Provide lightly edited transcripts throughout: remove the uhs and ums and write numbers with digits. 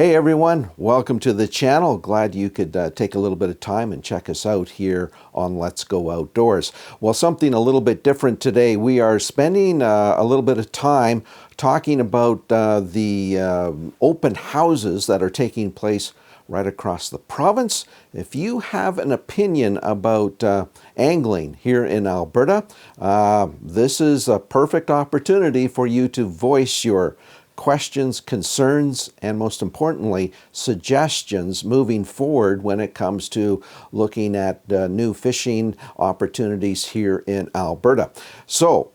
Hey everyone, welcome to the channel. Glad you could take a little bit of time and check us out here on Let's Go Outdoors. Well, something a little bit different today. We are spending a little bit of time talking about the open houses that are taking place right across the province. If you have an opinion about angling here in Alberta, this is a perfect opportunity for you to voice your questions, concerns, and most importantly, suggestions moving forward when it comes to looking at new fishing opportunities here in Alberta. So,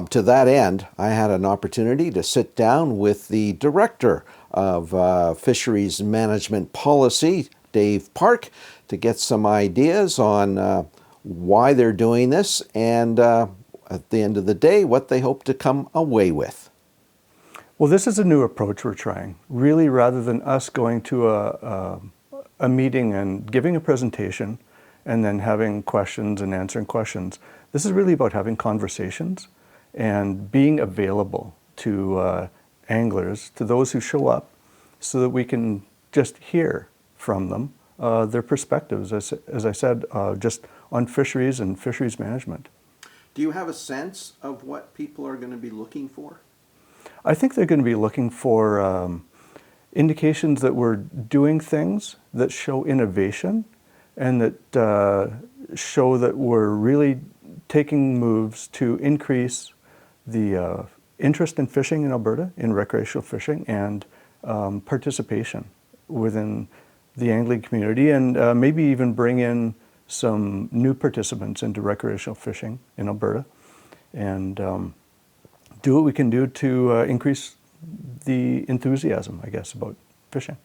to that end, I had an opportunity to sit down with the Director of Fisheries Management Policy, Dave Park, to get some ideas on why they're doing this and at the end of the day, what they hope to come away with. Well, this is a new approach we're trying. Really, rather than us going to a meeting and giving a presentation and then having questions and answering questions, this is really about having conversations and being available to anglers, to those who show up, so that we can just hear from them their perspectives, as I said, just on fisheries and fisheries management. Do you have a sense of what people are going to be looking for? I think they're going to be looking for indications that we're doing things that show innovation and that show that we're really taking moves to increase the interest in fishing in Alberta, in recreational fishing, and participation within the angling community, and maybe even bring in some new participants into recreational fishing in Alberta, and do what we can do to increase the enthusiasm, I guess, about fishing.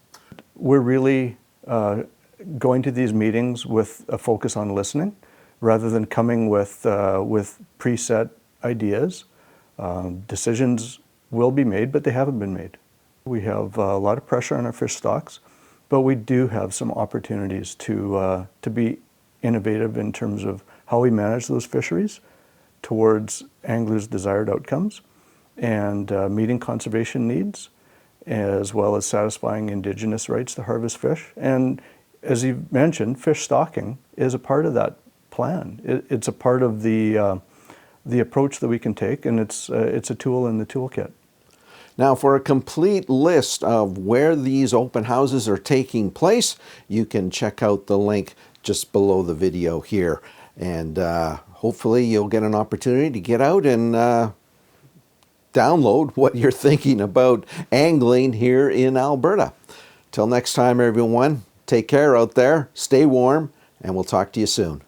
We're really going to these meetings with a focus on listening, rather than coming with preset ideas. Decisions will be made, but they haven't been made. We have a lot of pressure on our fish stocks, but we do have some opportunities to be innovative in terms of how we manage those fisheries towards anglers' desired outcomes and meeting conservation needs, as well as satisfying Indigenous rights to harvest fish. And as you mentioned, fish stocking is a part of that plan. It's a part of the approach that we can take, and it's a tool in the toolkit. Now, for a complete list of where these open houses are taking place, you can check out the link just below the video here. And hopefully you'll get an opportunity to get out and download what you're thinking about angling here in Alberta. Till next time, everyone, take care out there, stay warm, and we'll talk to you soon.